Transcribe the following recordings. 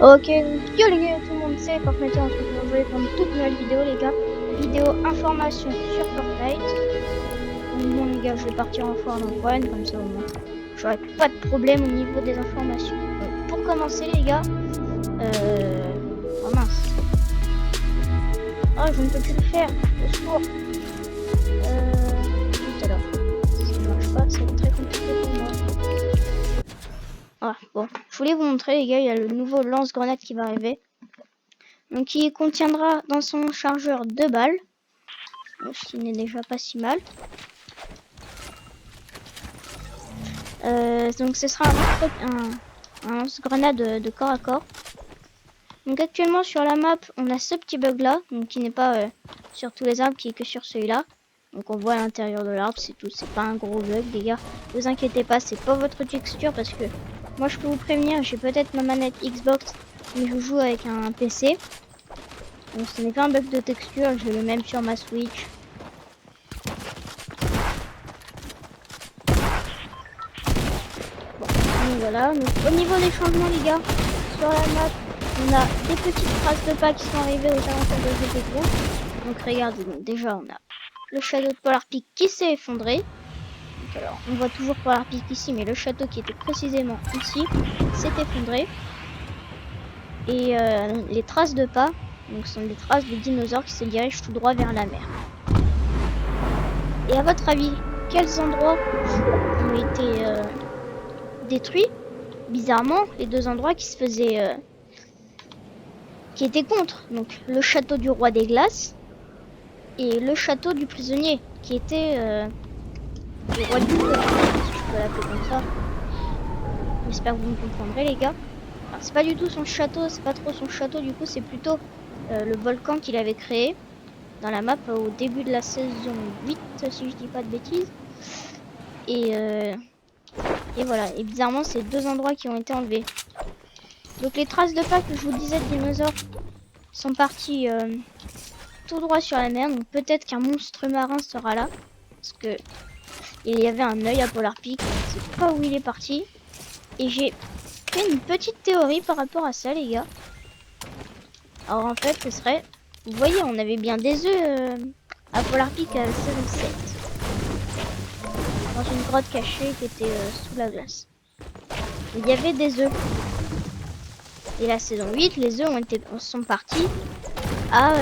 Ok, donc yo les gars, tout le monde sait, Fortnite, on se retrouve aujourd'hui pour une toute nouvelle vidéo les gars. Vidéo information sur Fortnite. Donc bon les gars, je vais partir en foire dans One, comme ça au moins j'aurai pas de problème au niveau des informations. Donc pour commencer les gars, oh mince. Oh je ne peux plus le faire, au secours. Tout à l'heure. Si ça ne marche pas, ça va être très compliqué pour moi. Ah bon, je voulais vous montrer les gars, il y a le nouveau lance-grenade qui va arriver. Donc il contiendra dans son chargeur 2 balles. Ce qui n'est déjà pas si mal. Donc ce sera un lance-grenade de corps à corps. Donc actuellement sur la map, on a ce petit bug là, donc qui n'est pas sur tous les arbres, qui est que sur celui-là. Donc on voit à l'intérieur de l'arbre, c'est tout, c'est pas un gros bug les gars. Ne vous inquiétez pas, c'est pas votre texture parce que moi je peux vous prévenir, j'ai peut-être ma manette Xbox, mais je joue avec un PC. Donc ce n'est pas un bug de texture, j'ai le même sur ma Switch. Donc voilà, donc au niveau des changements les gars, sur la map, on a des petites traces de pas qui sont arrivées aux alentours de GP Group. Donc regardez, donc déjà on a le château de Polar Peak qui s'est effondré. Donc alors on voit toujours Polar Peak ici, mais le château qui était précisément ici s'est effondré. Et les traces de pas, donc sont des traces de dinosaures qui se dirigent tout droit vers la mer. Et à votre avis, quels endroits ont été détruits? Bizarrement, les deux endroits qui se faisaient qui étaient contre, donc le château du roi des glaces et le château du prisonnier, qui était le roi du feu, si je peux l'appeler comme ça. J'espère que vous me comprendrez les gars. Alors c'est pas du tout son château, c'est pas trop son château du coup, c'est plutôt le volcan qu'il avait créé dans la map au début de la saison 8, si je dis pas de bêtises. Et voilà, et bizarrement c'est deux endroits qui ont été enlevés. Donc les traces de pas que je vous disais de dinosaures sont parties tout droit sur la mer, donc peut-être qu'un monstre marin sera là, parce que il y avait un œil à Polar Peak, je ne sais pas où il est parti, et j'ai fait une petite théorie par rapport à ça les gars. Alors en fait ce serait, vous voyez on avait bien des œufs à Polar Peak à la saison 7, dans une grotte cachée qui était sous la glace. Il y avait des œufs. Et la saison 8, les œufs sont partis à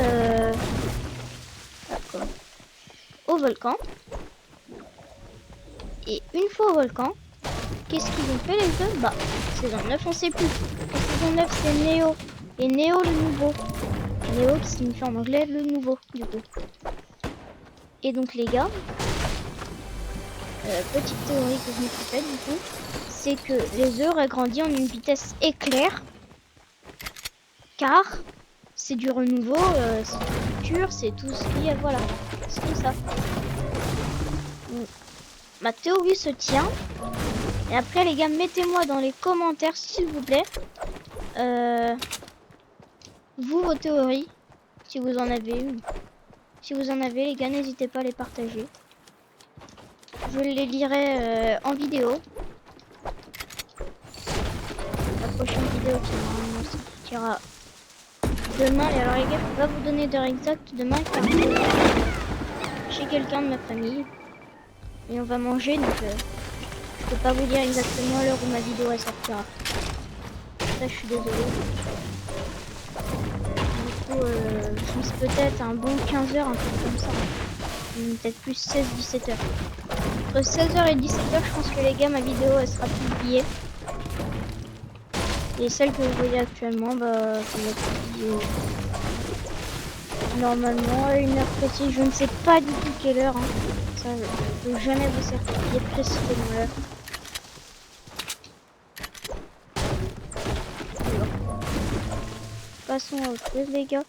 au volcan. Et une fois au volcan, qu'est-ce qu'ils ont fait les œufs? Bah, saison 9 on sait plus. La saison 9 c'est Néo. Et Néo le nouveau. Néo qui signifie en anglais le nouveau du coup. Et donc les gars, petite théorie que je me suis faite du coup, c'est que les œufs auraient grandi en une vitesse éclair. Car c'est du renouveau, c'est du futur, c'est tout ce qu'il y a, voilà. C'est tout ça. Donc, ma théorie se tient. Et après les gars, mettez-moi dans les commentaires s'il vous plaît vous vos théories, si vous en avez une. Si vous en avez les gars, n'hésitez pas à les partager. Je les lirai en vidéo. La prochaine vidéo qui normalement sortira demain. Et alors les gars, je peux pas vous donner d'heure exacte demain car chez quelqu'un de ma famille. Et on va manger donc je peux pas vous dire exactement l'heure où ma vidéo elle sortira. Ça je suis désolée. Du coup je mise peut-être un bon 15h, un truc comme ça. Peut-être plus 16-17h. Entre 16h et 17h je pense que les gars ma vidéo elle sera publiée. Et celle que vous voyez actuellement bah ça va être publiée normalement à une heure précise. Je ne sais pas du tout quelle heure. Hein. Ça je peux jamais vous certifier précisément l'heure. Passons à autre chose les gars.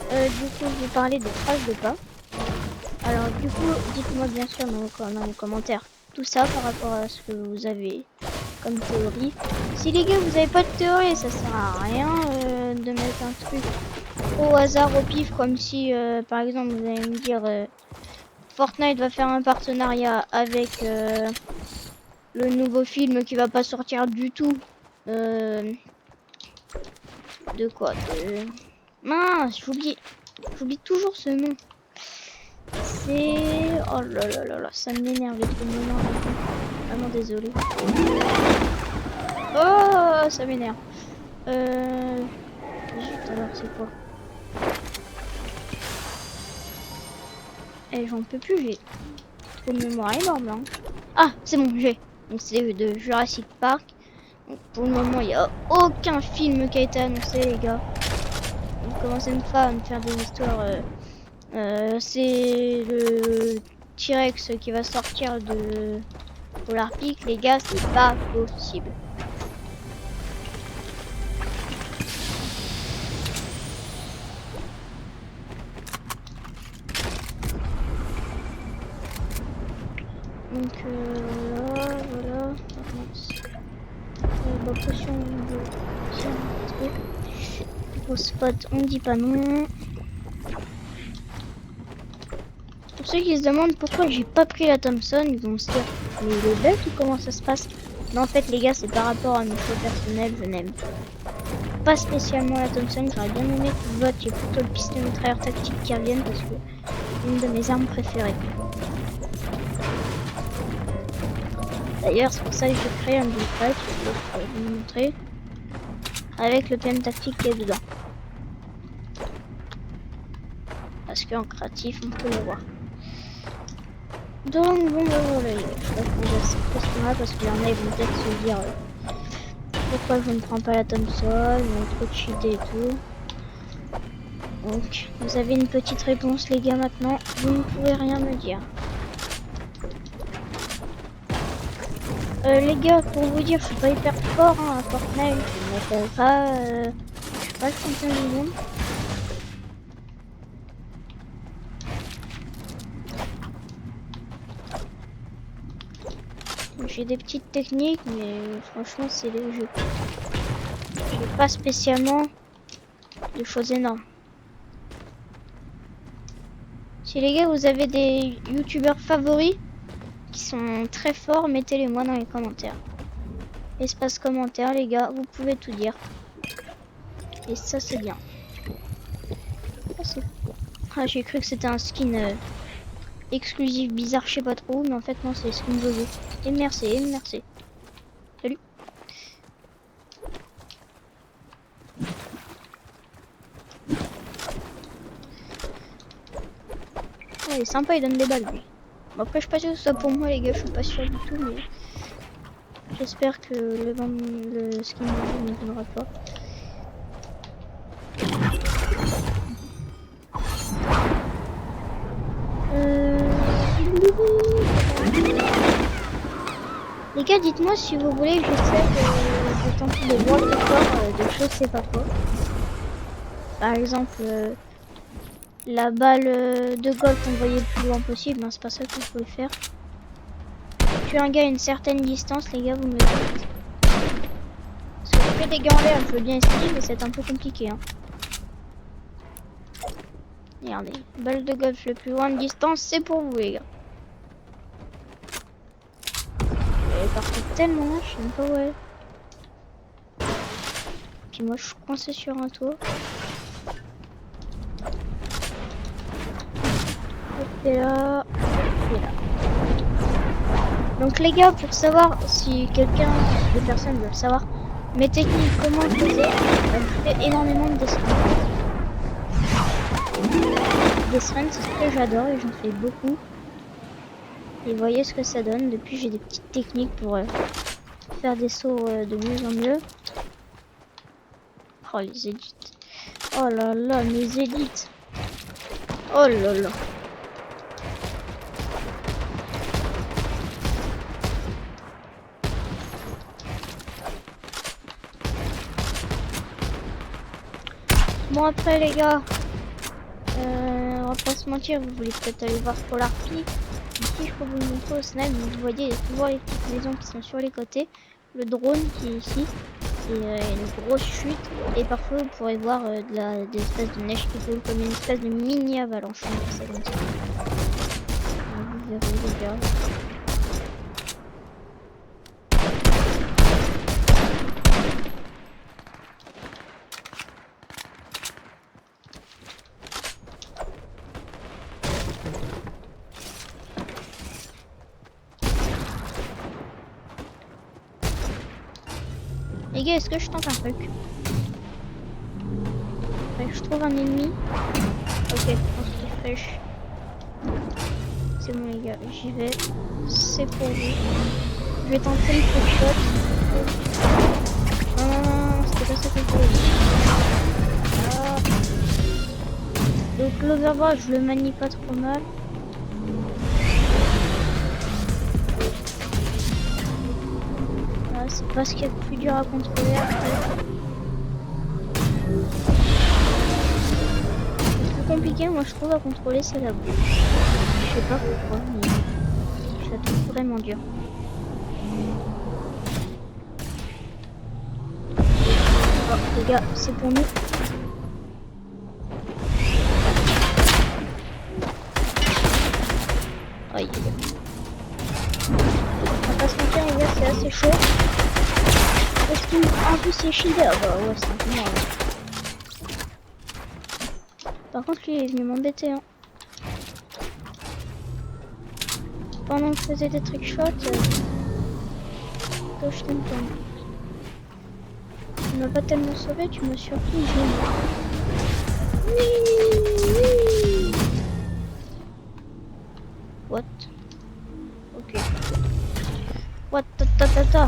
Du coup je vais parler des traces de pas. Alors du coup dites-moi bien sûr dans les commentaires tout ça par rapport à ce que vous avez comme théorie. Si les gars vous avez pas de théorie ça sert à rien de mettre un truc au hasard au pif comme si par exemple vous allez me dire Fortnite va faire un partenariat avec le nouveau film qui va pas sortir du tout De quoi? Mince, j'oublie toujours ce nom. C'est... Oh là là là là, ça m'énerve les trucs de moment. Vraiment désolé. Oh, ça m'énerve. Zut, alors c'est quoi? Eh, j'en peux plus, j'ai trop de mémoire énorme hein. Ah, c'est bon, j'ai. Donc c'est de Jurassic Park. Donc, pour le moment, il n'y a aucun film qui a été annoncé, les gars. Vous commencez même pas à me faire des histoires. C'est le T-Rex qui va sortir de Polar Peak, les gars, c'est pas possible. Donc voilà. Potion de gros spot, on dit pas non. Pour ceux qui se demandent pourquoi j'ai pas pris la Thompson, ils vont se dire mais il est bête ou comment ça se passe? Non, en fait les gars, c'est par rapport à mes choix personnels, je n'aime pas spécialement la Thompson. J'aurais bien aimé que vote, j'ai plutôt le pistolet mitrailleur tactique qui revienne parce que c'est une de mes armes préférées. D'ailleurs, c'est pour ça que j'ai créé un bullfight, je vais vous montrer, avec le PM tactique qui est dedans. Parce qu'en créatif, on peut le voir. Donc, bon, voilà, je vais poser cette question-là parce qu'il y en a, ils vont peut-être se dire pourquoi je ne prends pas la Thompson, il y a trop de cheat et tout. Donc, vous avez une petite réponse, les gars, maintenant, vous ne pouvez rien me dire. Les gars, pour vous dire, je suis pas hyper fort hein, à Fortnite, je m'appelle pas, je suis pas le champion du monde. J'ai des petites techniques, mais franchement, c'est léger. J'ai pas spécialement de choses énormes. Si les gars, vous avez des youtubeurs favoris qui sont très forts, mettez-les moi dans les commentaires. Espace commentaire, les gars, vous pouvez tout dire. Et ça, c'est bien. Ah, j'ai cru que c'était un skin exclusif bizarre, je sais pas trop, mais en fait, non, c'est skin Jojo. Et merci, merci. Salut. Ouais, il est sympa, il donne des balles, lui. Bon, après, je suis pas sûr que ce soit pour moi, les gars, je suis pas sûr du tout, mais j'espère que le skin ne donnera pas. Les gars, dites-moi si vous voulez que j'essaie de tenter des world records de je sais pas quoi. Par exemple, la balle de golf envoyée le plus loin possible, ben, c'est pas ça que vous pouvez faire. Tuer un gars à une certaine distance, les gars, vous me dites. Parce que je fais des gars en l'air, je veux bien essayer, mais c'est un peu compliqué. Hein. Regardez, balle de golf le plus loin de distance, c'est pour vous, les gars. Elle est partie tellement là, je sais même pas où elle est. Puis moi, je suis coincé sur un toit. Et là, et là. Donc les gars, pour savoir si quelqu'un, des personnes veulent savoir mes techniques, comment je faisais, je fais énormément de dessin. Des runs, c'est ce que j'adore et j'en fais beaucoup. Et voyez ce que ça donne. Depuis, j'ai des petites techniques pour faire des sauts de mieux en mieux. Oh, les edits. Oh là là, mes edits. Oh là là. Bon, après, les gars, on va pas se mentir, vous voulez peut-être aller voir Polar Peak. Ici, je peux vous le montrer au snap. Vous voyez toujours les petites maisons qui sont sur les côtés. Le drone qui est ici. Et une grosse chute. Et parfois, vous pourrez voir des espèces de neige qui coule comme une espèce de mini avalanche. Vous verrez, les gars. Les gars, est-ce que je tente un truc? Ouais, je trouve un ennemi. Ok, on se refresh. C'est bon les gars, j'y vais. C'est pour vous. Je vais tenter le trick shot. Non, c'était pas ça que je voulais. Ah. Donc l'overwatch, je le manie pas trop mal. Ah, c'est pas ce qu'il y a de plus dur à contrôler après. Le plus compliqué, moi je trouve à contrôler, c'est la boue. Je sais pas pourquoi, mais je la trouve vraiment dur. Oh, les gars, c'est pour nous. Aïe. On va pas se mentir, les gars, c'est assez chaud. Parce qu'en plus, c'est shieldé. Ah bah ouais, c'est un peu mort. Par contre, lui, il est venu m'embêter. Hein. Pendant que je faisais des trickshots, je t'aime pas. Tu m'as pas tellement sauvé, tu m'as surpris. Oui. What? Ok. What ta.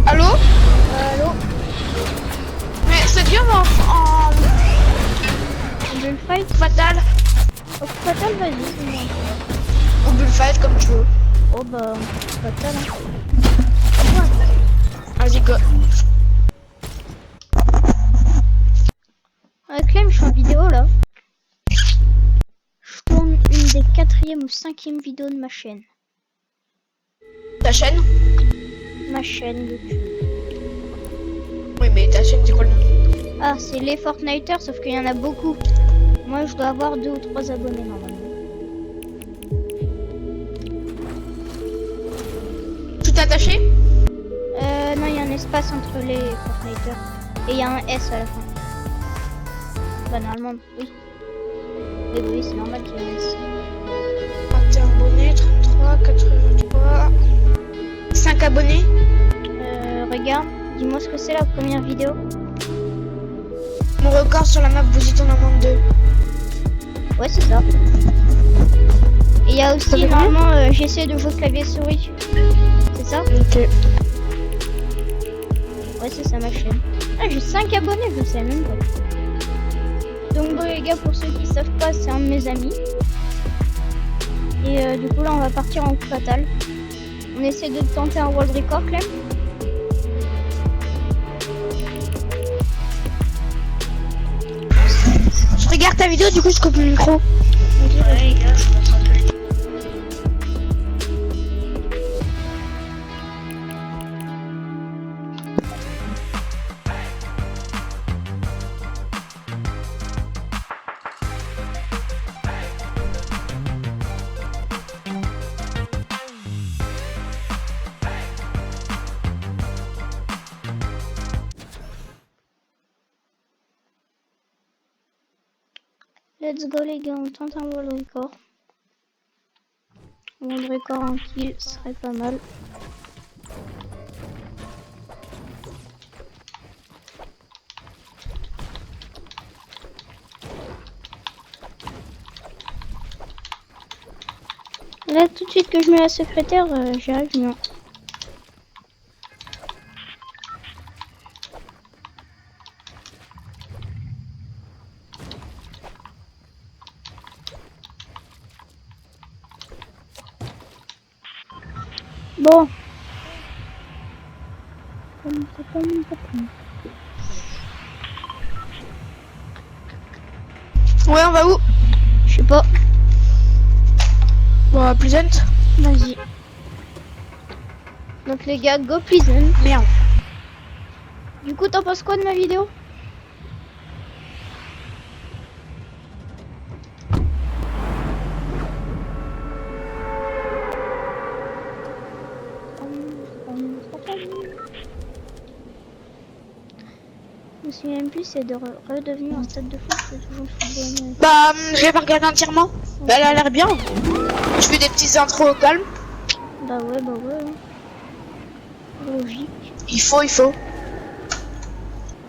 Allô? Allô? Mais c'est dur On bullfight? fatal. Oh, fatal, vas-y, c'est bon. Ou bullfight comme tu veux. Oh bah, fatal. Hein. Vas-y, go. Clem, je suis en vidéo là. Je tourne une des 4e ou 5e vidéos de ma chaîne. Ta chaîne? Ma chaîne YouTube. Oui, mais ta chaîne, c'est quoi le nom? Ah, c'est les Fortniters, sauf qu'il y en a beaucoup. Moi, je dois avoir 2 ou 3 abonnés normalement. Tout attaché? Non, il y a un espace entre les Fortniters. Et il y a un S à la fin. Bah, normalement, oui. Oui, c'est normal qu'il y ait un S. 21 abonnés, 33, 83... 5 abonnés? Regarde, dis-moi ce que c'est la première vidéo. Mon record sur la map, vous y en amende 2. Ouais, c'est ça. Et il y a aussi, normalement, j'essaie de jouer clavier souris. C'est ça? Ok. Ouais, c'est ça ma chaîne. Ah, j'ai 5 abonnés, je sais même pas. Donc bon les gars, pour ceux qui savent pas, c'est un de mes amis. Et du coup là on va partir en coup fatal. On essaie de tenter un world record, Clem. Je regarde ta vidéo, du coup je coupe le micro. Let's go les gars, on tente un world record. World record en kill serait pas mal. Là tout de suite que je mets la secrétaire, j'y arrive non. Bon. Ouais, on va où? Je sais pas. Bon, à Pleasant. Vas-y. Donc les gars, go Pleasant. Merde. Du coup, t'en penses quoi de ma vidéo? souviens même plus, c'est de redevenir un stade de foot, c'est toujours le football américain. Bah, je vais pas regarder entièrement. Elle a l'air bien. Je fais des petits intros au calme. Bah ouais, hein. Logique. Il faut.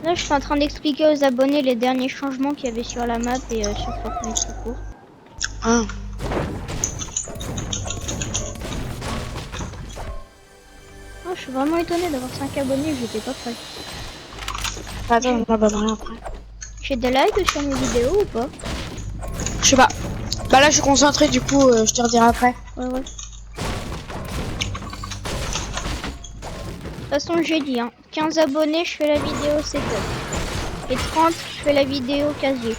Là, je suis en train d'expliquer aux abonnés les derniers changements qu'il y avait sur la map et sur Fortnite tout court. Ah. Oh, je suis vraiment étonnée d'avoir 5 abonnés, j'étais pas prêt. Attends, on m'abonnerai après. J'ai des likes sur mes vidéos ou pas? Je sais pas. Bah là, je suis concentré, du coup, je te redirai après. Ouais. De toute façon, j'ai dit, hein, 15 abonnés, je fais la vidéo setup. Et 30, je fais la vidéo casier.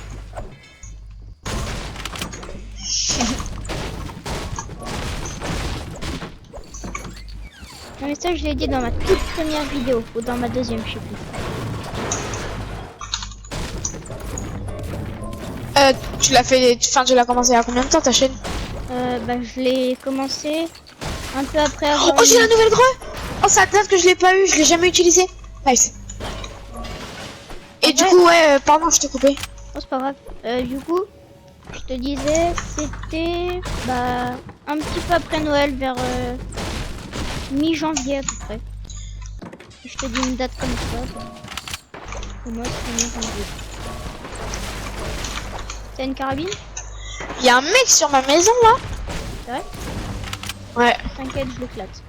Non mais ça, je l'ai dit dans ma toute première vidéo, ou dans ma deuxième, je sais plus. Tu l'as fait, enfin, tu l'as commencé à combien de temps ta chaîne? Bah, je l'ai commencé un peu après avoir... Oh, j'ai la nouvelle grue. Oh, ça date que je l'ai pas eu, je l'ai jamais utilisé. Nice. Et du coup, ouais, pardon, je t'ai coupé. Oh, c'est pas grave. Du coup, je te disais, c'était bah un petit peu après Noël, vers mi-janvier à peu près. Je te dis une date comme ça. Pour moi, c'est mi-janvier. T'as une carabine? Il y a un mec sur ma maison là. C'est vrai? Ouais. T'inquiète, je l'éclate.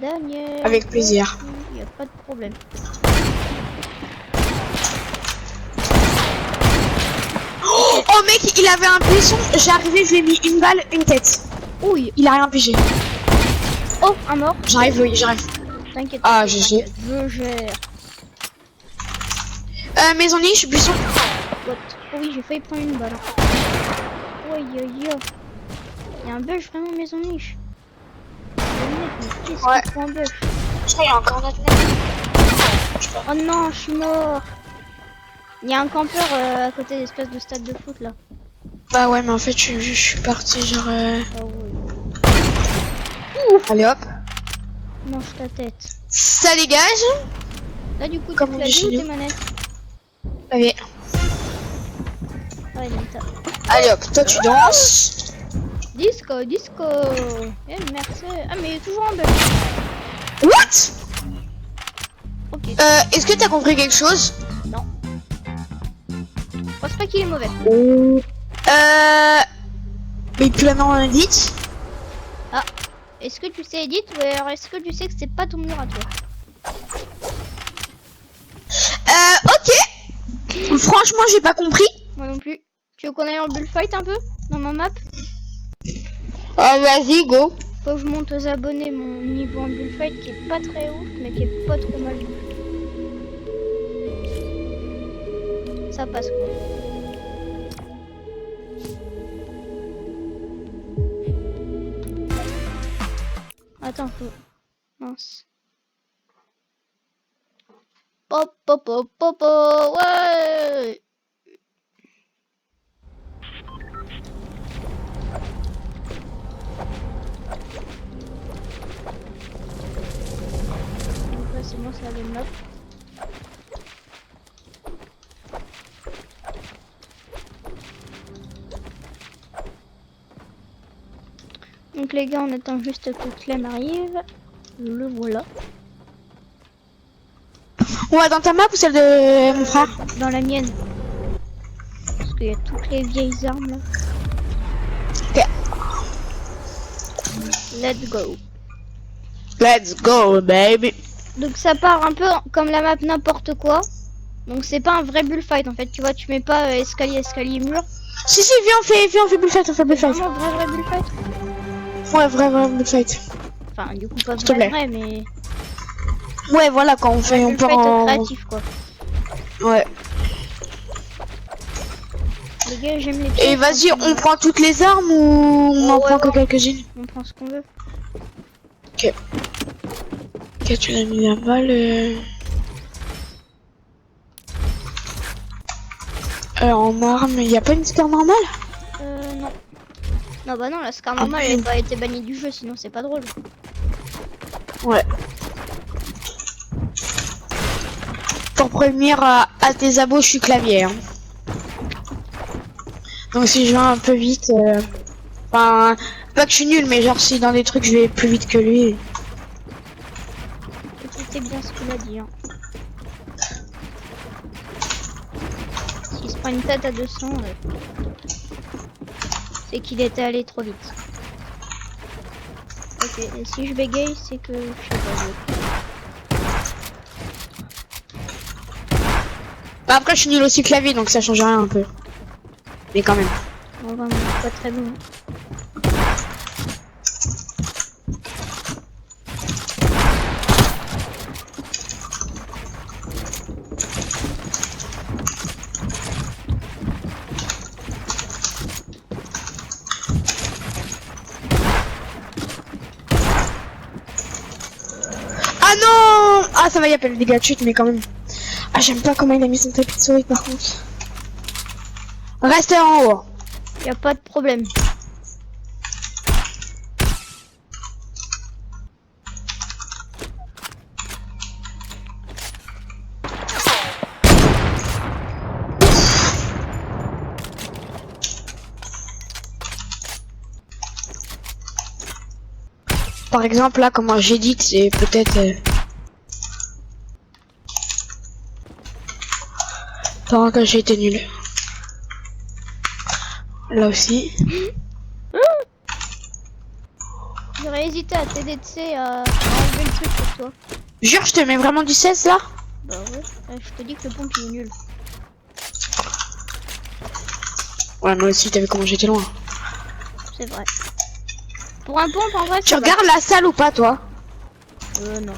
Daniel. Avec plaisir. Il n'y a pas de problème. Oh mec, il avait un buisson, j'ai arrivé, je lui ai mis une balle, une tête. Oui. Il a rien pigé. Oh, un mort. J'arrive, oui, j'arrive. T'inquiète. Ah, GG. Je gère. Maison niche, buisson. What? Oh oui, j'ai failli prendre une balle. Oui, il y a un bush vraiment maison niche. Qu'est-ce Ouais. qu'il prend un bush? Je crois qu'il y a encore notre mec. Oh non, je suis mort. Il y a un campeur à côté de l'espèce de stade de foot là. Bah ouais, mais en fait, je suis parti genre... Ah ouais. Allez hop. Mange ta tête. Ça dégage. Là du coup, Comme tu on l'as dit dit chez ou nous. tes manettes? Allez. Ouais, donc t'as... Allez hop, toi tu danses. Disco. Eh merci. Ah mais il est toujours en bush. What? Ok. Est-ce que t'as compris quelque chose? Non. Je pense pas qu'il est mauvais. Mais plus la main vite. Ah. Est-ce que tu sais Edith ou alors est-ce que tu sais que c'est pas ton mur à toi? Ok. Franchement, j'ai pas compris. Moi non plus. Tu veux qu'on aille en bullfight un peu dans ma map? Ah, vas-y, go. Faut que je monte aux abonnés mon niveau en bullfight qui est pas très haut mais qui est pas trop mal du tout. Ça passe quoi. Attends, faut... Mince. Pop, ouais. Donc là, c'est bon, c'est la bonne map. Donc les gars, on attend juste que Clem arrive. Le voilà. Ouais, dans ta map ou celle de mon frère? Dans la mienne. Parce qu'il y a toutes les vieilles armes là. Ok. Let's go. Let's go, baby. Donc ça part un peu comme la map n'importe quoi. Donc c'est pas un vrai bullfight en fait. Tu vois, tu mets pas escalier, mur. Si, viens, on fait bullfight, Vraiment vrai bullfight. Ouais, vrai bullfight. Enfin, du coup pas S'il te plaît. vrai, mais... Ouais, voilà, quand on fait, on peut bullfight en... créatif quoi. Ouais. Les gars, j'aime les Et pièces, vas-y, donc, on prend toutes les armes ou on en ouais, prend que ouais. quelques-unes? on prend ce qu'on veut. Ok, tu l'as mis la balle. En arme, il n'y a pas une scar normale? Non. Non bah non, la scar normale elle n'a pas été bannie du jeu, sinon c'est pas drôle. Ouais. pour prévenir à tes abos, je suis clavier. Hein. Donc si je vais un peu vite, enfin, pas que je suis nul, mais genre si dans des trucs je vais plus vite que lui. Écoutez bien ce qu'il a dit. Hein. S'il se prend une tête à 200, c'est qu'il était allé trop vite. Ok, et si je bégaye, c'est que je sais pas. Bah après je suis nul aussi clavier, donc ça change rien un peu. Mais quand même. On va pas très bon. Ah non! Ah ça va, y a pas le dégât de chute, mais quand même. Ah j'aime pas comment il a mis son tapis de souris par contre. Reste en haut. Y a pas de problème. Par exemple là comment j'édite, c'est peut-être... Pendant que j'ai été nul. Là aussi. J'aurais hésité à t'aider à enlever le truc pour toi. Jure, je te mets vraiment du 16 là? Bah ouais, je te dis que le pompe il est nul. Ouais, moi aussi, t'as vu comment j'étais loin. C'est vrai. Pour un pompe en vrai, Tu regardes la salle ou pas toi? Non.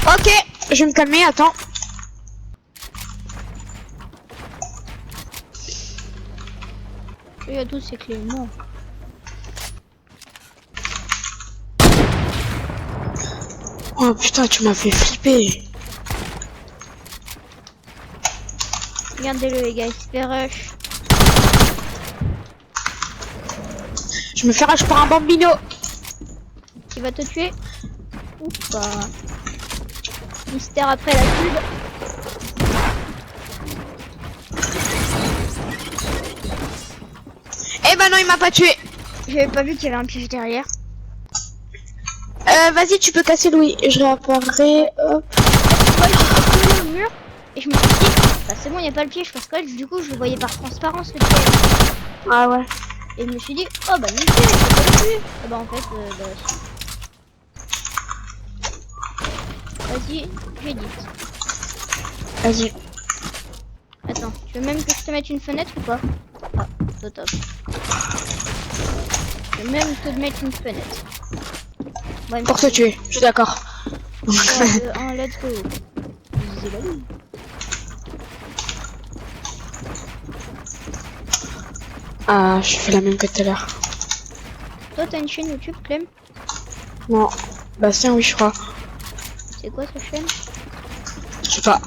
Ok, je vais me calmer, attends. Il y a tous ces clés, non. Oh putain, tu m'as fait flipper. Regardez-le les gars, il se fait rush. Je me fais rush par un bambino. Il va te tuer. Ou pas. Mystère après la pub. Eh ben non, il m'a pas tué. J'avais pas vu qu'il y avait un piège derrière. Vas-y, tu peux casser Louis. Je réapparerai. Hop. Moi j'ai fait le mur et je me suis dit, bah c'est bon, il n'y a pas le piège parce que du coup je le voyais par transparence le piège. Ah ouais. Et je me suis dit, oh bah nickel, j'ai pas le piège. Et bah en fait, vas-y, j'édite. Vas-y. Attends, tu veux même que je te mette une fenêtre ou pas? Ah, c'est top. Je vais même te mettre une fenêtre. Ouais, Pour te tuer, je suis d'accord. 3, 2, 1, let's go. Easy la vie. Ah, je fais la même que tout à l'heure. Toi, t'as une chaîne YouTube, Clem? Non. Bastien, oui, je crois. C'est quoi ta chaîne? Je sais pas.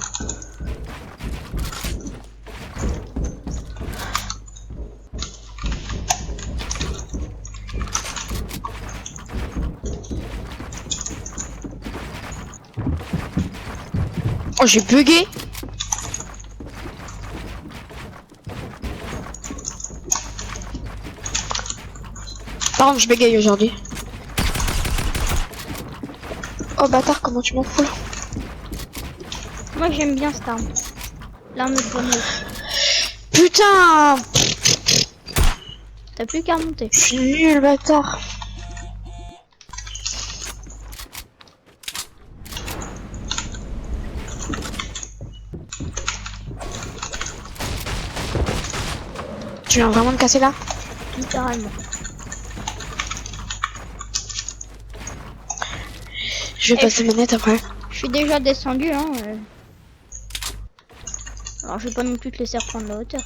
Oh, j'ai bugué. Par contre, je bégaye aujourd'hui. Oh bâtard, comment tu m'en fous là? Moi, j'aime bien cette arme. L'arme de grenouille. Putain! T'as plus qu'à monter. Je suis nul, bâtard. Tu viens vraiment de casser là? Littéralement. Je vais passer manette après. Je suis déjà descendu, hein. Alors, je vais pas non plus te laisser reprendre la hauteur.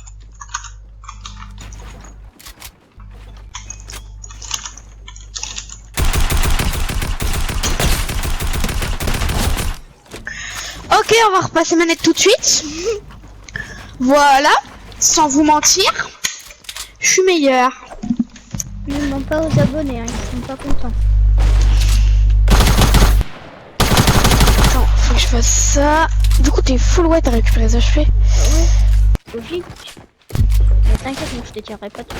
Ok, on va repasser manette tout de suite. Voilà, sans vous mentir, je suis meilleur. Ne demande pas aux abonnés, hein, ils sont pas contents. fasse ça. Du coup, t'es full, ouais, t'as récupéré les HP. Ouais, logique. Mais t'inquiète, moi je te tirerai pas tout.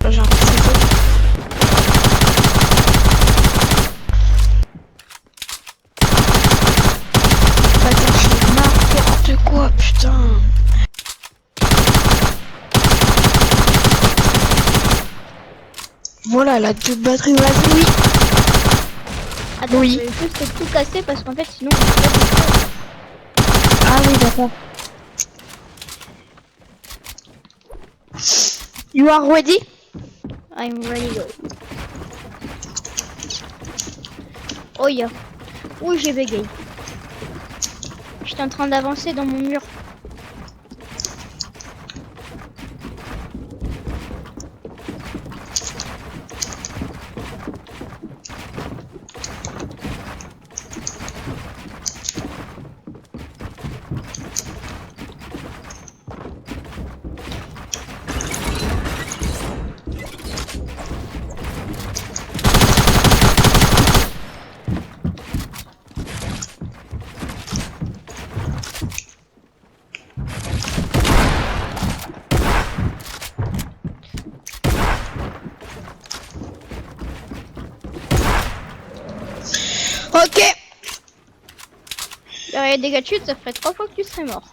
J'ai un petit peu. Attends, je fais n'importe quoi, putain. Voilà, la deux batteries, vas-y, oui. Attends, Oui. je vais juste tout casser parce qu'en fait sinon on peut pas. Ah oui, d'accord. You are ready? I'm ready go. Oh yeah. Ouh, j'ai bégayé. J'étais en train d'avancer dans mon mur. Ok. Il y aurait des dégâts de chute, ça ferait 3 fois que tu serais mort.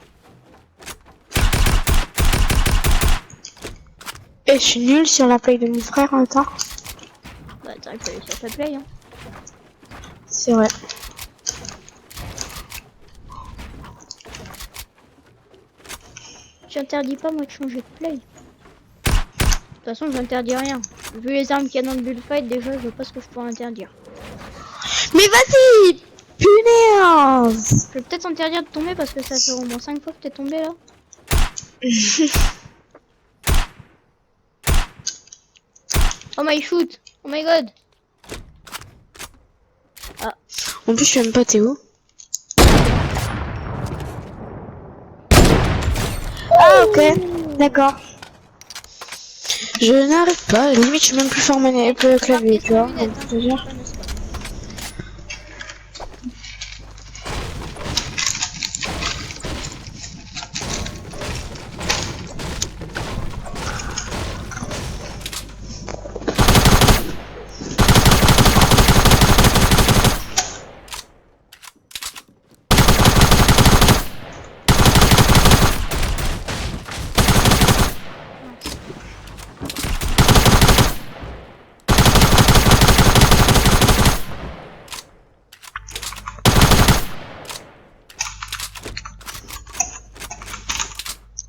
Et je suis nul sur la play de mon frère en même temps. Bah t'aurais pu aller sur ta play hein. C'est vrai. J'interdis pas moi de changer de play. De toute façon j'interdis rien. Vu les armes qu'il y a dans le bullfight déjà je vois pas ce que je pourrais interdire. Mais vas-y! Punaise! Je vais peut-être interdire de tomber parce que ça fait au moins 5 fois que t'es tombé là. Oh my shoot! Oh my god! Ah. En plus, je sais même pas t'es où. Ah, ok. D'accord. Je n'arrive pas. Limite, je suis même plus fort le clavier, tu vois. Donc, je te jure.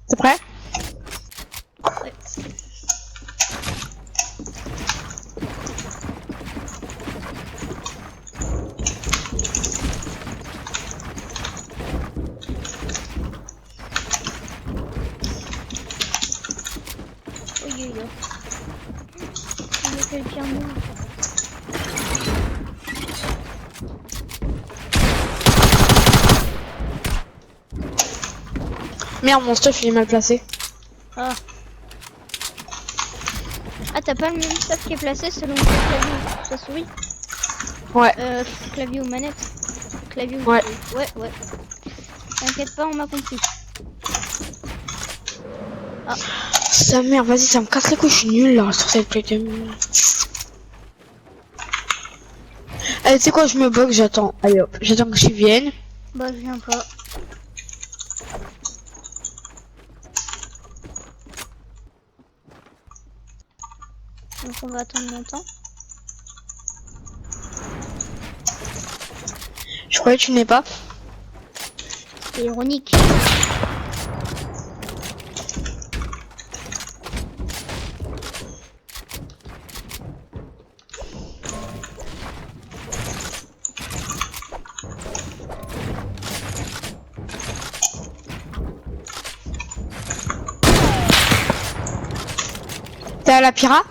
T'es prêt? Ouais. Oui, oui, oui. On a fait le pire move. Merde, mon stuff il est mal placé. Ah. Ah t'as pas le même stuff qui est placé selon le clavier ou sa souris? Ouais. Clavier ou manette? Clavier ou Ouais. souris. Ouais, ouais. T'inquiète pas, on m'a compris. Ah. Sa mère, vas-y, ça me casse les couilles, je suis nul là sur cette play de... Allez, tu sais quoi, je me bug, j'attends. Allez hop, j'attends que tu viennes. Bah je viens pas. Donc on va attendre longtemps. Je croyais que tu n'es pas. C'est ironique. T'es à la Pira?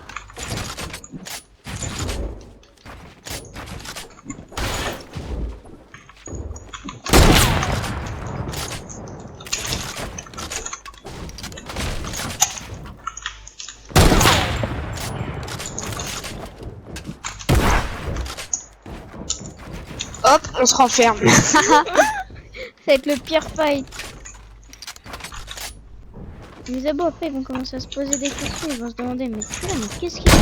hop, on se renferme. Ça va être le pire fight. Les abos après ils vont commencer à se poser des questions, ils vont se demander mais putain mais qu'est-ce qu'il fait?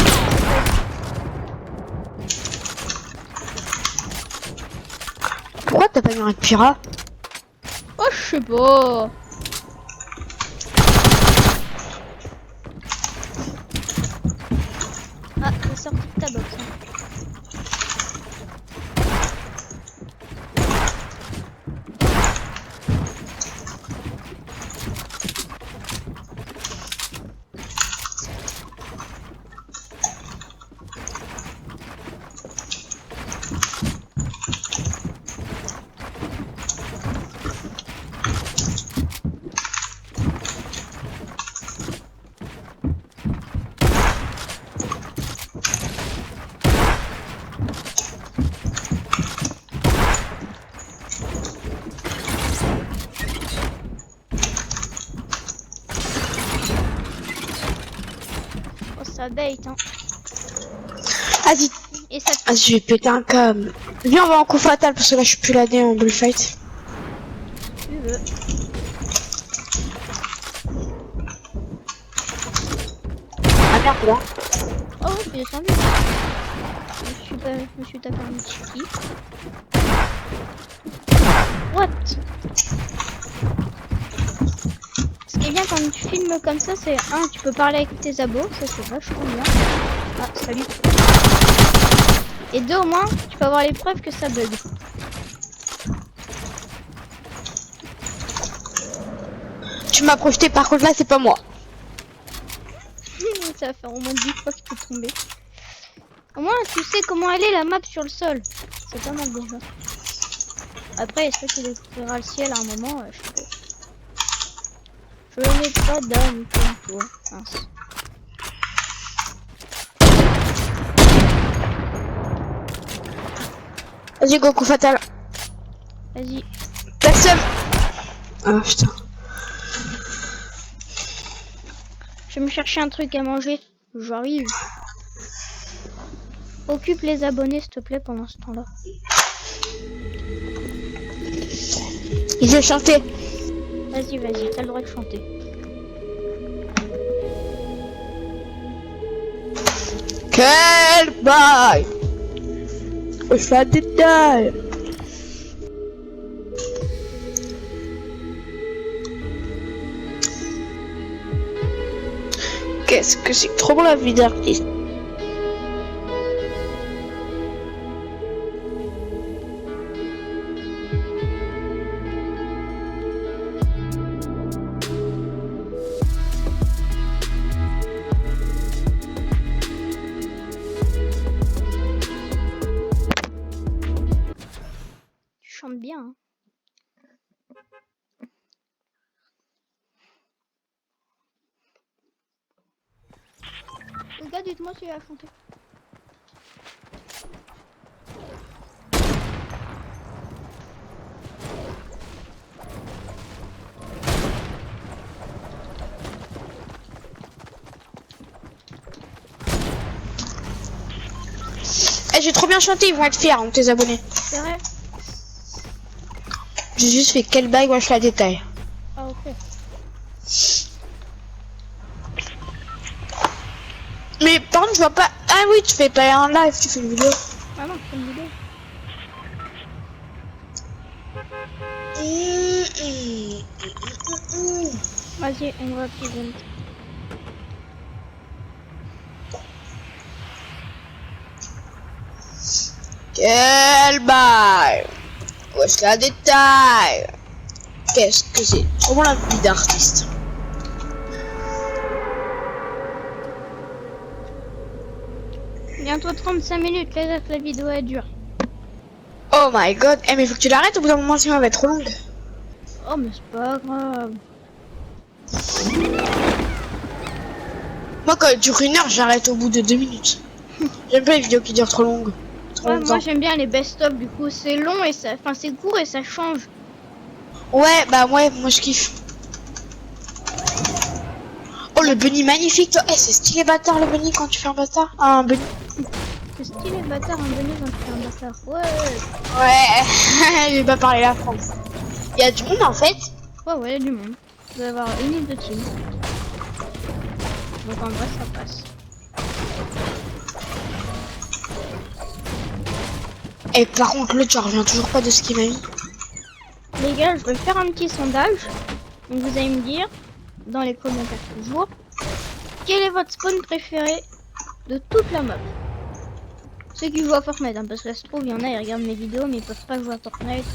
Pourquoi t'as pas mis un pirate? Oh je sais pas. Ah t'es sorti de ta box. Hein. Ça bait hein. Vas-y. Et ça Ah, je vais péter un câble. Viens, on va en coup fatal parce que là je suis plus ladé en bullfight. tu veux. Ah merde là. Oh ouais, je suis descendu. Je me suis tapé un petit kiff. What? Ce qui est bien quand tu filmes comme ça, c'est un, tu peux parler avec tes abos, ça c'est vachement bien. Ah, salut. Et deux, au moins, tu peux avoir les preuves que ça bug. Tu m'as projeté, par contre là c'est pas moi. Ça va faire au moins 10 fois que tu peux tomber. Au moins, tu sais comment elle est la map sur le sol. C'est pas mal déjà. Après, est-ce que tu découvriras le ciel à un moment? Je sais pas. Je n'ai pas d'âme comme toi. Mince. Vas-y, go, coup fatal. Vas-y. Personne. Ah putain. Je vais me chercher un truc à manger. J'arrive. Occupe les abonnés, s'il te plaît, pendant ce temps-là. Il veut chanter. Vas-y, vas-y, t'as le droit de chanter. Quel bail. Je fais un détail. Qu'est-ce que c'est trop bon la vie d'artiste. Tu chantes bien, hein. Les gars, dites-moi si il a chanté. Eh, j'ai trop bien chanté, ils vont être fiers, hein, tes abonnés. C'est vrai? J'ai juste fait quel bail, moi je la détaille. Ah, ok. Mais par contre, je vois pas. Ah oui, tu fais pas un live, tu fais une vidéo. Ah non, c'est une vidéo. Vas-y, on va plus. Quel bail. Où est-ce la détaille? Qu'est-ce que c'est trop bon la vie d'artiste. Bientôt 35 minutes, là, la vidéo est dure. Oh my god. Eh mais faut que tu l'arrêtes au bout d'un moment sinon elle va être trop longue. Oh, mais c'est pas grave. Moi quand elle dure 1 heure, j'arrête au bout de 2 minutes. J'aime pas les vidéos qui durent trop longues. Trop Ouais, longtemps. moi j'aime bien les best-of, du coup c'est long et ça, enfin c'est court et ça change. Ouais, bah ouais, moi je kiffe. Oh le bunny magnifique toi. Eh c'est stylé bâtard le bunny quand tu fais un bâtard. Un bunny. C'est stylé, bâtard, en 2021, bâtard. Ouais, Ouais, j'ai pas parlé la France. Il y a du monde en fait. ouais, il y a du monde. Il va y avoir une île de team. Donc en vrai, ça passe. Et par contre, l'autre, je reviens toujours pas de ce qu'il m'a mis. Les gars, je vais faire un petit sondage. Donc vous allez me dire, dans les commentaires toujours, quel est votre spawn préféré de toute la map? Ceux qui jouent à Fortnite, hein, parce que ça se trouve, il y en a, ils regardent mes vidéos, mais ils peuvent pas jouer à Fortnite.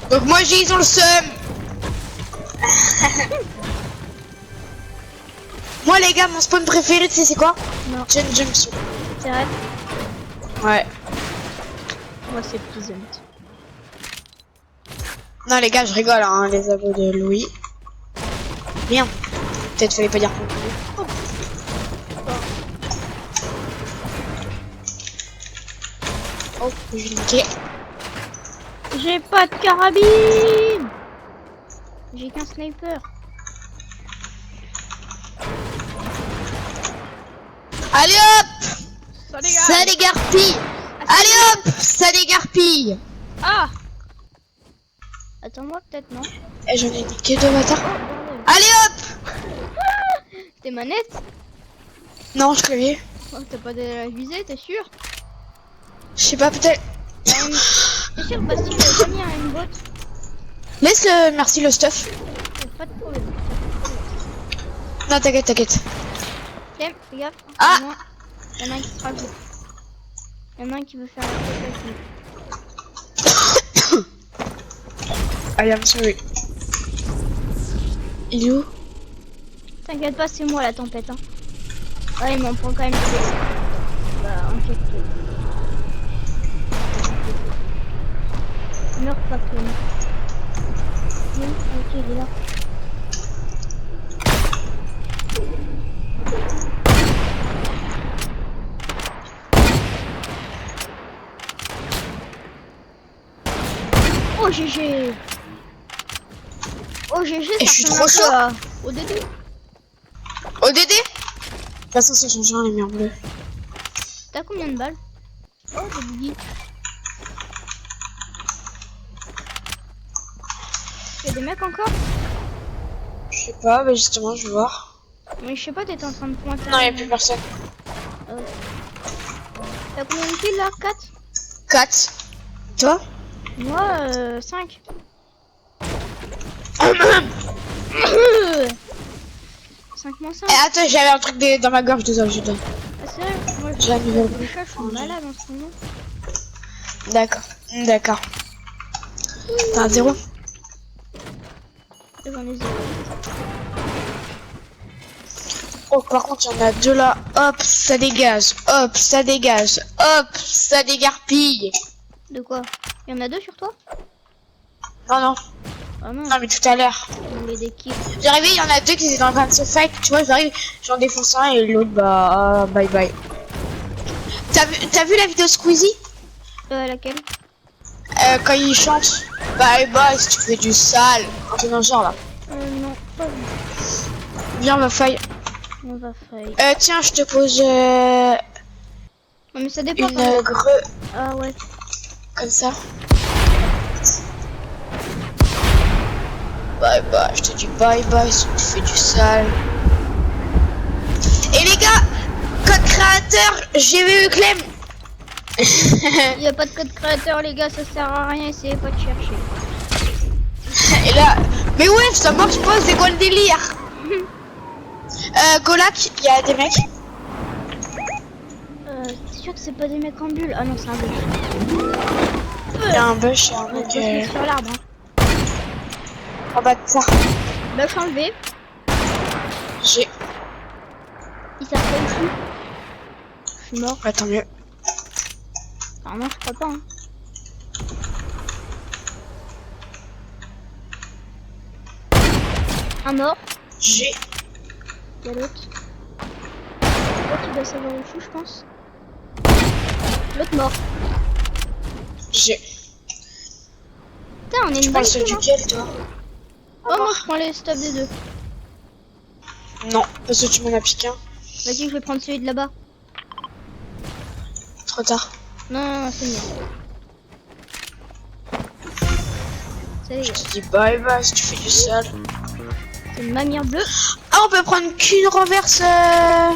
Donc moi, ils ont le seum. Moi, les gars, mon spawn préféré, tu sais c'est quoi? Non, Gen Junction. c'est vrai. Ouais. Moi, c'est Pleasant. Non, les gars, je rigole, hein, les abos de Louis. Bien. Peut-être fallait pas dire pour Oh, je vais niquer. J'ai pas de carabine. J'ai qu'un sniper. Allez hop! Ça Ça dégarpille! Allez hop! Ça dégarpille! Ah! Attends-moi, peut-être, non? Eh, j'en ai niqué deux bâtards. Oh, bordel. Allez hop! Tes manettes? Non, je croyais. Oh, t'as pas de la visée, t'es sûr? Je sais pas, peut-être. T'es sûr, Bastille, t'as pas mis un aimbot? Laisse le. Merci le stuff. Pas de problème. Non, t'inquiète, t'inquiète. Ok, fais gaffe. Ah! Il y en a un qui se rajoute. Il y en a un qui veut faire un truc avec nous. I am sorry. Il est où? T'inquiète pas, c'est moi la tempête. Hein. Ouais, il m'en prend quand même des. Bah, inquiète. Meurs pas, Clem. Non, ok, il est là. Oh GG. Oh GG, Et ça je suis ressemble trop un peu chaud. à ODD. ODD? De toute façon, ça change rien, les murs bleus. T'as combien de balles? Oh, j'ai buggy. Y'a des mecs encore? Je sais pas, mais justement, je vais voir. Mais je sais pas, t'étais en train de pointer. Non, y'a plus personne. T'as combien de kills là? 4? 4. Toi? Moi, 5. 5 moins 5. Eh, attends, j'avais un truc dans ma gorge, désolé, je donne. Ah, c'est vrai? Moi, J'ai la nouvelle. les chats, je suis malade en ce moment. D'accord, d'accord. T'as un 0? J'en ai 0. Oh, par contre, il y en a deux là. Hop, ça dégage. Hop, ça dégage. Hop, ça dégarpille. De quoi? Il y en a 2 sur toi? Non, non. Ah non, Non, mais tout à l'heure. je voulais des kills. J'arrivais, il y en a deux qui étaient en train de se fight. Tu vois, j'arrive, j'en défonce un et l'autre, bah, bye bye. T'as vu la vidéo Squeezie? Laquelle? Quand il chante bye bye si tu fais du sale. Un peu dans le genre là. Non, pas vu. Viens, ma faille. On va faillir. Tiens, je te pose Non, mais ça dépend. une greu Ah ouais. comme ça. Bye bye, je te dis bye bye si tu fais du sale. Et les gars, code créateur, j'ai vu Clem. Il n'y a pas de code créateur, les gars, ça sert à rien, essayez pas de chercher. Et là, mais ouais, ça marche pas, c'est quoi le délire? Golak, il y a des mecs. T'es sûr que c'est pas des mecs en bulle? Ah non, c'est un bulle. Il y a un bush et un mec. Sur l'arbre. Hein. En bas de ça. Bush enlevé. J'ai. Il s'appelle fou. Je suis mort. Bah, tant mieux. Ah non, je crois pas. Hein. Un mort. J'ai. Il y a l'autre. L'autre, il doit savoir où je suis, je pense. L'autre mort. J'ai. Putain, on est Tu une parles bonne celle team, hein. duquel, toi? Oh, moi je prends les stops des deux. Non, parce que tu m'en as piqué un. Vas-y, je vais prendre celui de là-bas. Trop tard. Non, c'est mieux. C'est Je te dis bye bye si tu fais du sale. une mamire bleue. Ah, on peut prendre qu'une renverse. Ah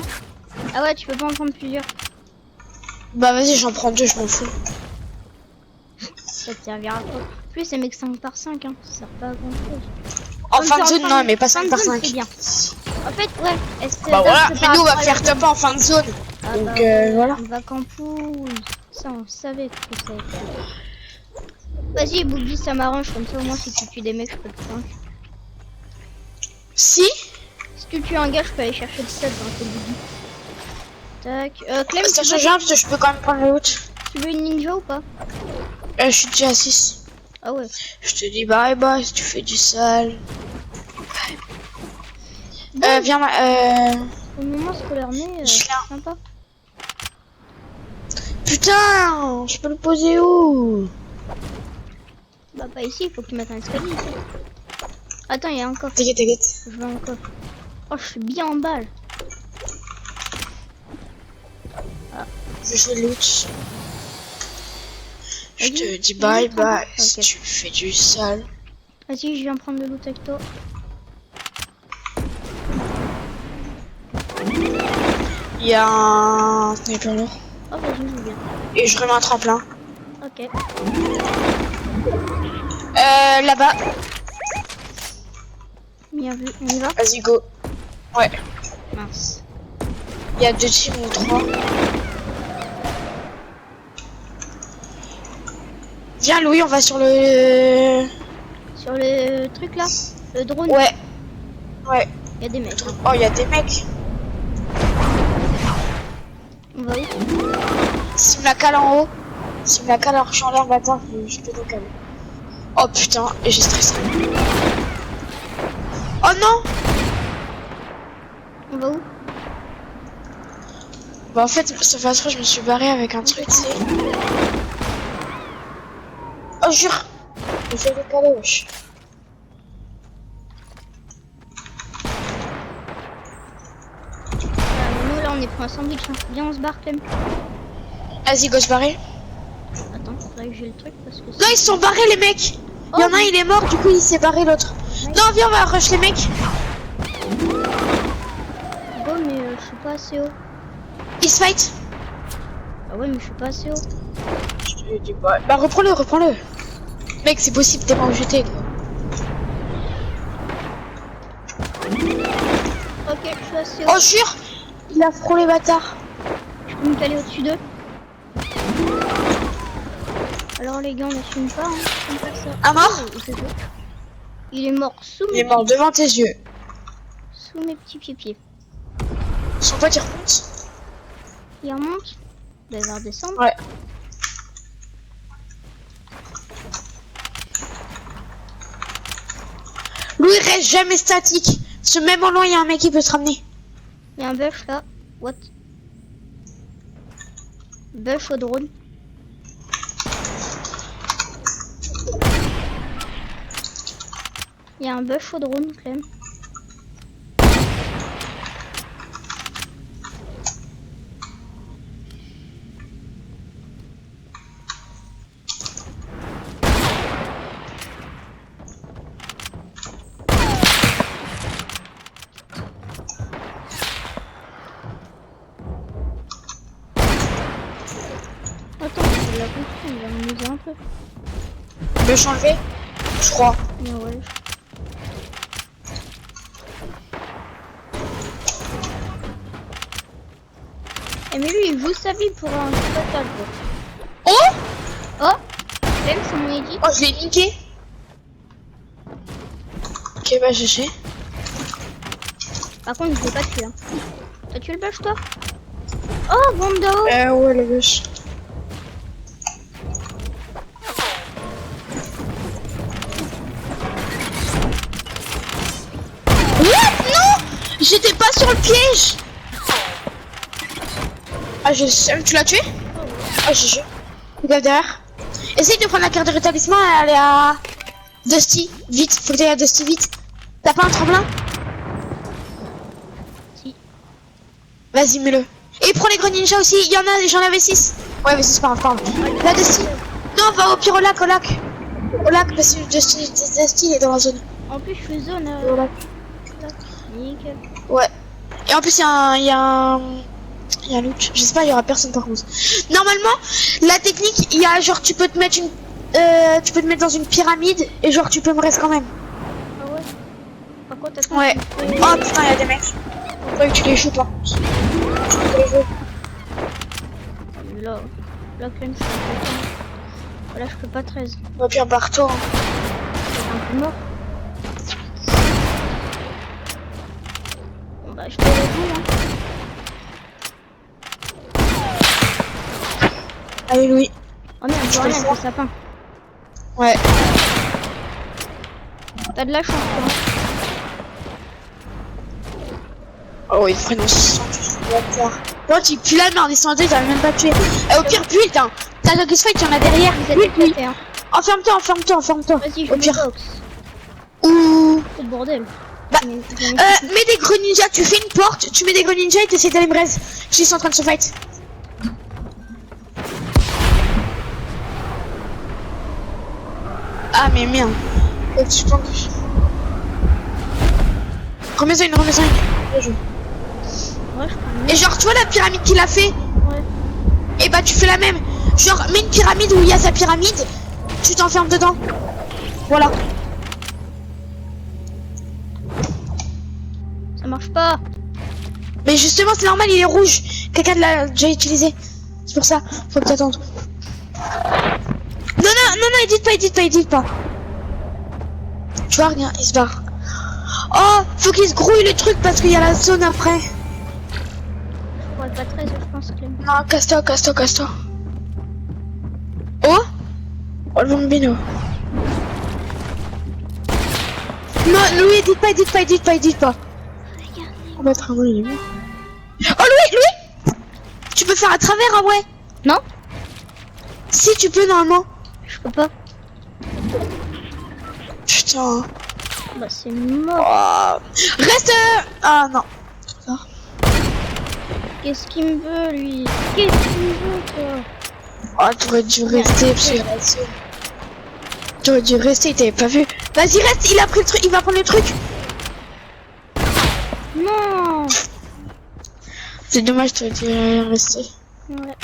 ouais, tu peux pas en prendre plusieurs. Bah vas-y, j'en prends 2, je m'en fous. Ça te servira pas. En plus, c'est mec 5 par 5, hein. Ça sert pas à grand chose. En fin de zone, non, mais pas 5 fin par de zone, 5. c'est bien. En fait, ouais. Bah voilà, mais nous on va faire top en fin de zone. Ah Donc bah, voilà. on va campouille. Ça, on savait que ça allait être. Vas-y, Boogie, ça m'arrange. Comme ça, au moins, si tu tues des mecs, je peux te prendre. Si Si tu tues un gars, je peux aller chercher le stud dans le Boogie. Tac. Clem, ça change un, parce que je peux quand même prendre le loot. tu veux une ninja ou pas? Je suis déjà à 6. Ah ouais. Je te dis bye bye si tu fais du sale. Bon, Viens là, au moment scolaire, mais je viens. sympa. Putain, je peux le poser où? Bah, pas ici, il faut que tu mettes un escalier ici. Attends, il y a un coffre. T'inquiète, t'inquiète. Je veux un coffre. Oh, je suis bien en balle. Je fais le loot. Je Vas-y, te dis vas-y, bye bye prends-le. si Ok. tu fais du sale. Vas-y, je viens prendre le loot avec toi. Il y a un sniper lourd. Oh, vas-y, je viens. Et je remets un tremplin. Ok. Là-bas. Bien vu, on y va. Vas-y, go. Ouais. Mince. Il y a 2 teams ou 3. Viens, Louis, on va sur le... Sur le truc là, le drone, Ouais. Ouais. il y a des mecs. Hein. Oh, il y a des mecs. On va où? S'il me la cale en haut. S'il me la cale alors que je suis en l'air, bâtard, je peux le caler. Oh putain, et j'ai stressé. Oh non! On va où? Bah en fait, ce façon, je me suis barré avec un truc, c'est... Oh jure! J'ai décalé, wesh. Nous là, on est pour un sandwich. Hein. Viens, on se barre, Clem. Vas-y, go se barrer. Attends, faudrait que j'ai le truc parce que. Non, ils sont barrés, les mecs! Oh, Il y en a un, il est mort, du coup, il s'est barré l'autre. Non, viens, on va rush les mecs. Bon, mais je suis pas assez haut. Ils se fight. Ah ouais, mais je suis pas assez haut. Je te dis pas. Bah, reprends-le, reprends-le. Mec, c'est possible, t'es pas où j'étais, quoi. Ok, je suis assez haut. Oh, jure! Il a frôlé, bâtard. Je peux me caler au-dessus d'eux. Alors les gars, on n'assume pas, hein. Comme ça. Un mort? Il est mort sous Il est mort devant tes yeux. sous mes petits pieds. Son pote, il remonte. Il remonte. Il va devoir descendre. Ouais. Louis reste jamais statique. Parce que même en loin, il y a un mec qui peut se ramener. Il y a un buff là. What? Buff au drone. Il y a un buff au drone, Clem. Attends, je l'ai compris, il va m'amuser un peu. Il veut changer? Je crois. Mais ouais. Et mais lui, il joue sa vie pour un total. Oh! Oh! Clem, c'est mon edit. Oh, je l'ai niqué. Ok, bah GG. Par contre, je l'ai pas tué. Hein. T'as tué le bush, toi? Oh, Bondo! Ouais, le bush. What? Non! J'étais pas sur le piège! Ah, tu l'as tué? Ah, GG. Regarde derrière. Essaye de prendre la carte de rétablissement et aller à Dusty. Vite, faut que t'ailles à Dusty, vite. T'as pas un tremblin? Si. Vas-y, mets-le. Et prends les grenades ninja aussi, il y en a, j'en avais 6. Ouais, mais c'est pas grave, pardon. Là, Dusty. Non, on va au pire au lac. Au lac, parce que Dusty est dans la zone. En plus, je suis zone. Au lac. Nickel. Ouais. Et en plus, il y a un loot. J'espère qu'il y aura personne par contre. Normalement, la technique, il y a genre, tu peux te mettre dans une pyramide et genre, tu peux me rester quand même. Ah ouais. Par contre, attends. Ouais. Oh putain, il y a des mecs. Faut que tu les joues par contre. Là, quand même, je suis Là, je peux pas 13. Au pire, barre-toi. C'est un peu mort. Bon, bah, je te réponds, hein. Allez, Louis. Oh merde, je vois rien, c'est sapin. Ouais. T'as de la chance, toi. Oh, ils prennent 600, tu vas voir. Bon, tu pues la merde, ils sont en deux, ils arrivent même pas à tuer. Au pire, build, hein. T'as Dog's Fight, il y en a derrière. Vous êtes éclatés, hein. Enferme-toi. Vas-y, je Au me pire. box. Ouh. C'est le bordel. Bah, Mais mets des gros ninjas, tu fais une porte, tu mets des gros ninjas et t'essaies d'aller me raise. Je suis en train de se fight. Ah, mais merde. Tu penses. Remets-en une. Bien joué. Ouais, je peux. Et genre, tu vois la pyramide qu'il a fait? Ouais. Et bah, tu fais la même. Genre, mets une pyramide où il y a sa pyramide, tu t'enfermes dedans. Voilà. Ça marche pas. Mais justement, c'est normal, il est rouge. Quelqu'un l'a déjà utilisé. C'est pour ça, faut que t'attendes. Non, édite pas. Tu vois, regarde, il se barre. Oh, faut qu'il se grouille le truc parce qu'il y a la zone après. Je pourrais pas 13, je pense, Clem. Non, casse-toi. Oh, le bambino. Non, Louis, édite pas. On va mettre un mot, il est mort. Oh, Louis, tu peux faire à travers, en vrai? Non, Si, tu peux, normalement. je peux pas. Putain. Bah, c'est mort. Oh. Reste. Ah, non. Qu'est-ce qu'il me veut, lui? Qu'est-ce qu'il me veut, toi? Oh, t'aurais dû rester, parce que t'aurais dû rester, t'avais pas vu. Vas-y, reste, il a pris le truc, il va prendre le truc. Non. C'est dommage, t'aurais dû rester. Ouais.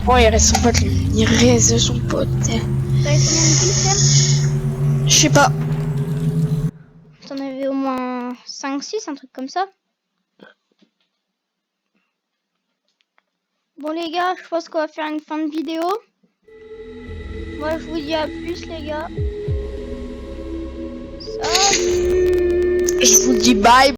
Bon, il reste son pote, lui. Il reste son pote. T'avais combien de kills, Clem? Je sais pas. T'en avais au moins 5-6, un truc comme ça. Bon les gars, je pense qu'on va faire une fin de vidéo. Moi je vous dis à plus les gars. Salut. Je vous dis bye.